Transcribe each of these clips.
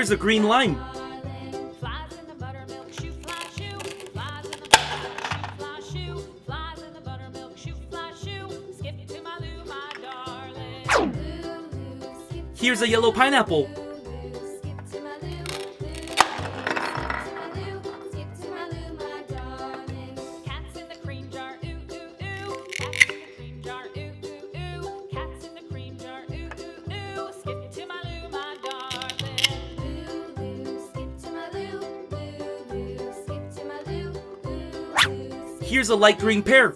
Here's a green line. Here's a yellow pineapple. Here's a light green pear.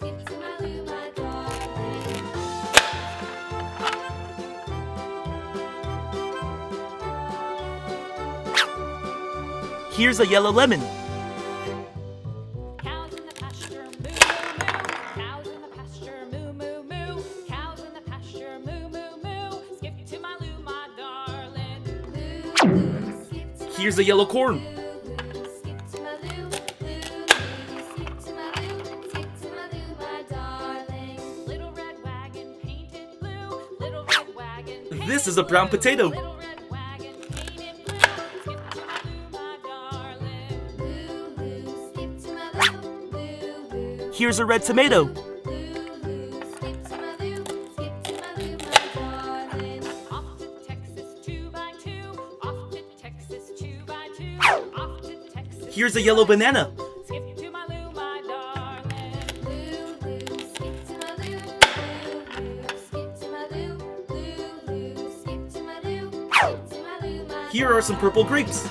Here's a yellow lemon. Cows in the pasture, moo, moo, moo. Cows in the pasture, moo, moo, moo. Cows in the pasture, moo, moo, moo. Skip to my loo, my darling. Here's a yellow corn. Skip to my loo, skip to my loo, skip to my loo, my darling. Little red wagon painted blue. Little red wagon painted This is a brown blue. potato. Little red wagon painted blue. Skip to my loo, my darling. Skip to my loo, Here's a red tomato. skip to my loo, my darling. Off to Texas 2x2. Off to Texas 2x2. Off to Texas. Here's a yellow banana. Skip to my loo, my darling. Skip to my loo, skip to my loo, skip to my loo, my Here are some purple grapes.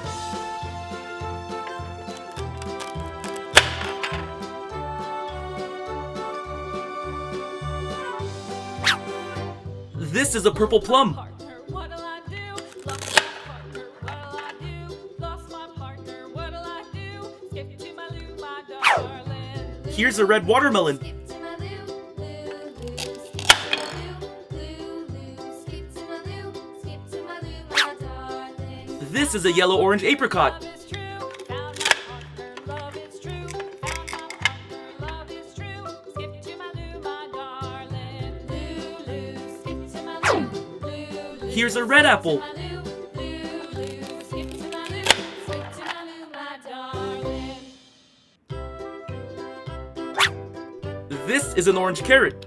This is a purple plum. partner. What'll I do? Lost my partner. What'll I do? Lost my partner. What'll I do? Skip to my loo, my darling. Here's a red watermelon. Skip to my loo, skip to my loo, skip to my loo, my darling. This is a yellow orange apricot. Love is true, found my partner, love is true, found my partner, love is true. Skip to my loo, my darling. Skip to my loo, Here's a red apple. skip to my loo, my darling. This is an orange carrot.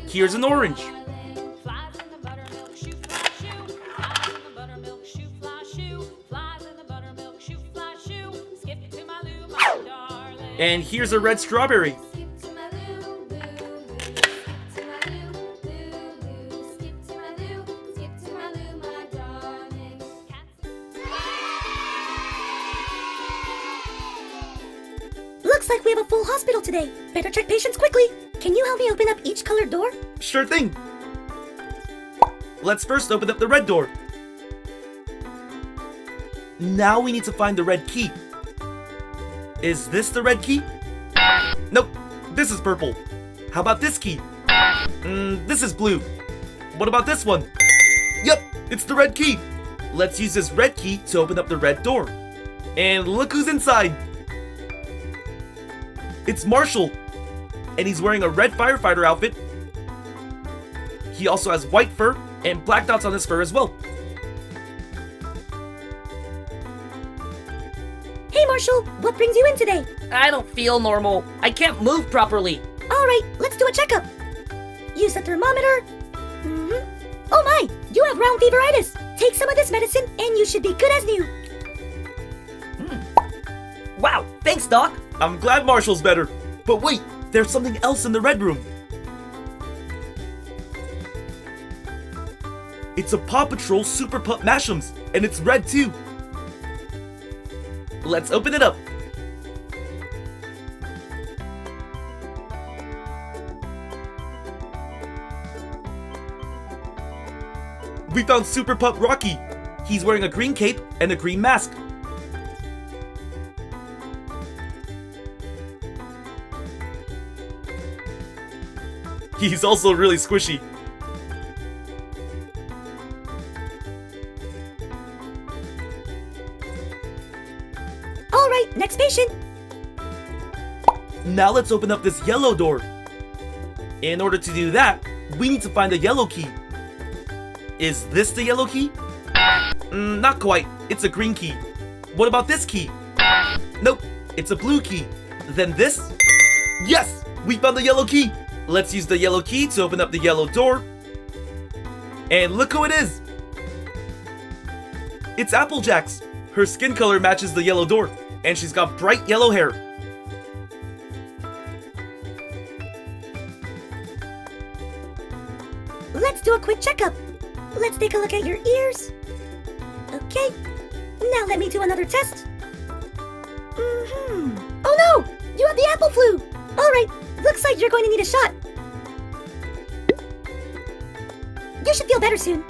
Here's an orange. Flies in the buttermilk shoe fly shoe. Flies in the buttermilk shoe fly shoe. Flies in the buttermilk shoe fly shoe. Skip to my loo, my darling. And here's a red strawberry. Skip to my loo, skip to my loo, skip to my loo, skip to my loo, my darling. Looks like we have a full hospital today. Better check patients quickly. Can you help me open up each colored door? Sure thing. Let's first open up the red door. Now we need to find the red key. Is this the red key? Nope, this is purple. How about this key? This is blue. What about this one? Yep, it's the red key. Let's use this red key to open up the red door. And look who's inside. It's Marshall. And he's wearing a red firefighter outfit. He also has white fur and black dots on his fur as well. Hey Marshall, what brings you in today? I don't feel normal. I can't move properly. Alright, let's do a checkup. Use the thermometer. Oh my, you have round feveritis. Take some of this medicine and you should be good as new. Wow, thanks, Doc. I'm glad Marshall's better. But wait, there's something else in the red room. It's a Paw Patrol Super Pup Mashems, and it's red too. Let's open it up. We found Super Pup Rocky. He's wearing a green cape and a green mask. He's also really squishy. Alright, next patient. Now let's open up this yellow door. In order to do that, we need to find the yellow key. Is this the yellow key? Not quite. It's a green key. What about this key? Nope, it's a blue key. Then this? Yes! We found the yellow key! Let's use the yellow key to open up the yellow door. And look who it is! It's Applejack's. Her skin color matches the yellow door, and she's got bright yellow hair. Let's do a quick checkup. Let's take a look at your ears. Okay. Now let me do another test. Oh no! You have the apple flu! Alright, looks like you're going to need a shot. You should feel better soon.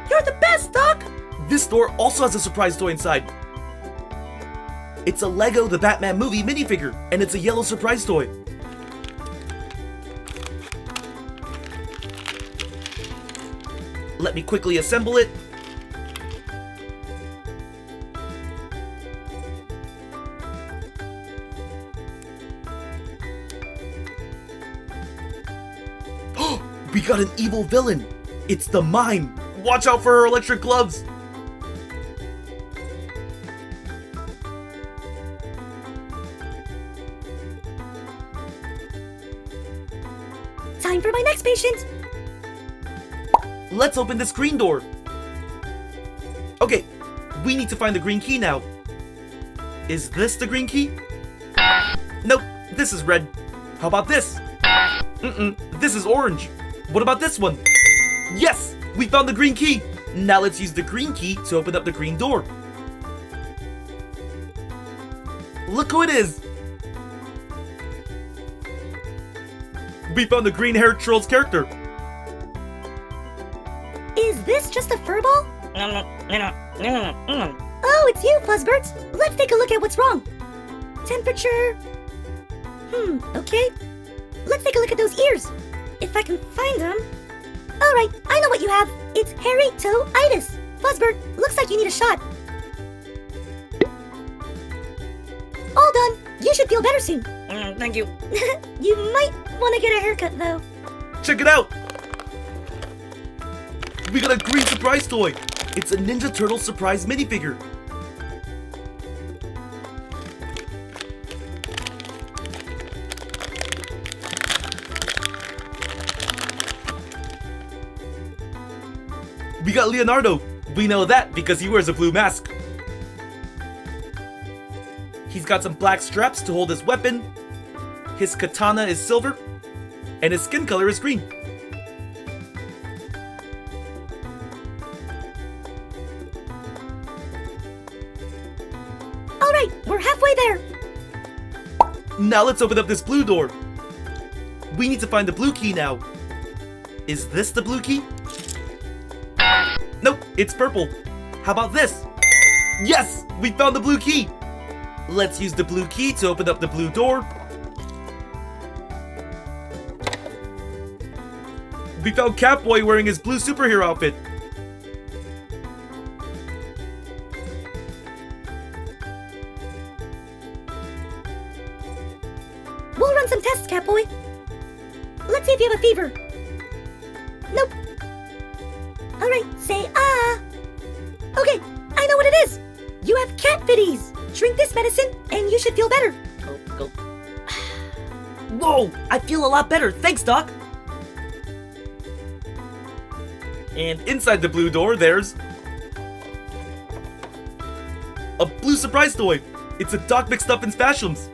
You're the best, Doc! This door also has a surprise toy inside. It's a Lego The Batman Movie minifigure, and it's a yellow surprise toy. Let me quickly assemble it. We got an evil villain! It's the Mime! Watch out for her electric gloves! Time for my next patient. Let's open this green door. Okay, we need to find the green key now. Is this the green key? Nope, this is red. How about this? This is orange. What about this one? Yes, we found the green key. Now let's use the green key to open up the green door. Look who it is. We found the green-haired troll's character. Is this just a furball? Oh, it's you, Fuzzbirds. Let's take a look at what's wrong. Temperature. Okay. Let's take a look at those ears. If I can find them. Alright, I know what you have. It's hairy toe-itis. Fuzzbird, looks like you need a shot. All done. You should feel better soon. Thank you. You might want to get a haircut, though. Check it out. We got a green surprise toy. It's a Ninja Turtle surprise minifigure. We got Leonardo. We know that because he wears a blue mask. He's got some black straps to hold his weapon. His katana is silver. And his skin color is green. Alright, we're halfway there. Now let's open up this blue door. We need to find the blue key now. Is this the blue key? Nope, it's purple. How about this? Yes, we found the blue key. Let's use the blue key to open up the blue door. We found Catboy wearing his blue superhero outfit. We'll run some tests, Catboy. Let's see if you have a fever. Nope. Alright, say ah. Okay, I know what it is. You have cat fitties. Drink this medicine and you should feel better. Go. Whoa, I feel a lot better. Thanks, Doc. And inside the blue door, there's a blue surprise toy. It's a Doc McStuffins Fashions.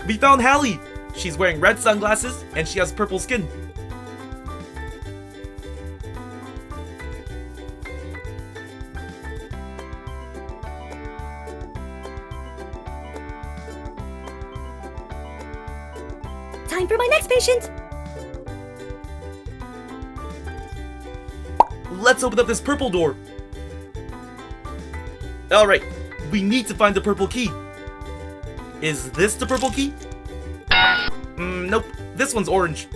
We found Hallie. She's wearing red sunglasses and she has purple skin. Time for my next patient. Let's open up this purple door. Alright, we need to find the purple key. Is this the purple key? Nope, this one's orange.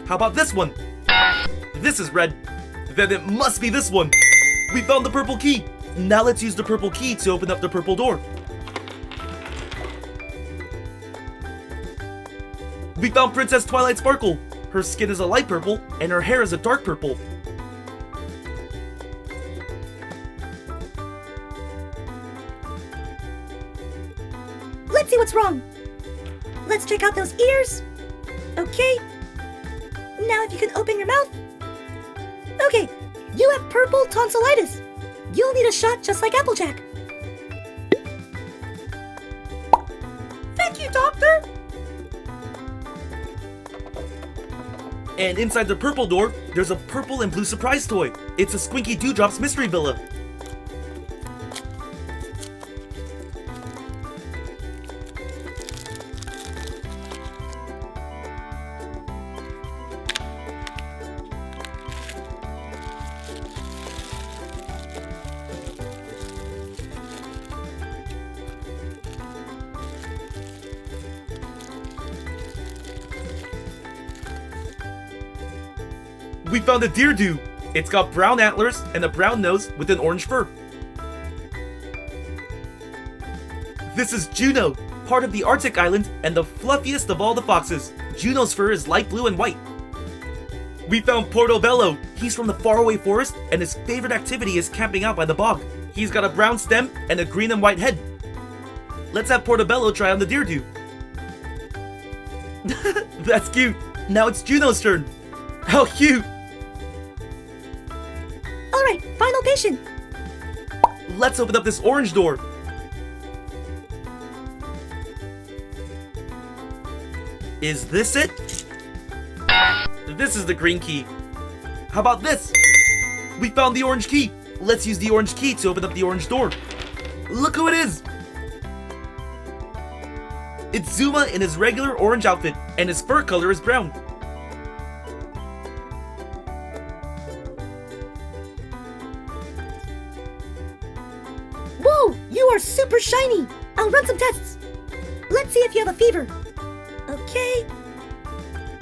How about this one? This is red. Then it must be this one. We found the purple key. Now let's use the purple key to open up the purple door. We found Princess Twilight Sparkle. Her skin is a light purple and her hair is a dark purple. Let's see what's wrong. Let's check out those ears. Okay. Now if you can open your mouth. Okay, you have purple tonsillitis. You'll need a shot just like Applejack. Thank you, doctor. And inside the purple door, there's a purple and blue surprise toy. It's a Squinky Dewdrop's Mystery Villa. We found a deer dew. It's got brown antlers and a brown nose with an orange fur. This is Juno, part of the Arctic island and the fluffiest of all the foxes. Juno's fur is light blue and white. We found Portobello. He's from the faraway forest and his favorite activity is camping out by the bog. He's got a brown stem and a green and white head. Let's have Portobello try on the deer dew. That's cute. Now it's Juno's turn. How cute! Alright, final patient. Let's open up this orange door. Is this it? This is the green key. How about this? We found the orange key. Let's use the orange key to open up the orange door. Look who it is! It's Zuma in his regular orange outfit, and his fur color is brown. Whoa, you are super shiny. I'll run some tests. Let's see if you have a fever. Okay.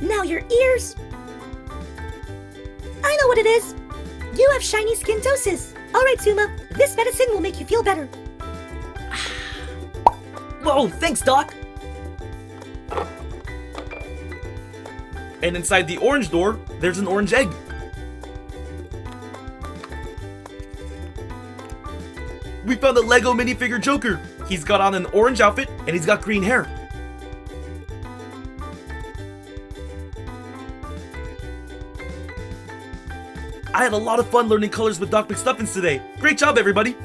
Now your ears. I know what it is. You have shiny skintosis. Alright, Zuma, this medicine will make you feel better. Whoa, thanks, Doc. And inside the orange door, there's an orange egg. We found a Lego minifigure Joker. He's got on an orange outfit and he's got green hair. I had a lot of fun learning colors with Doc McStuffins today. Great job, everybody!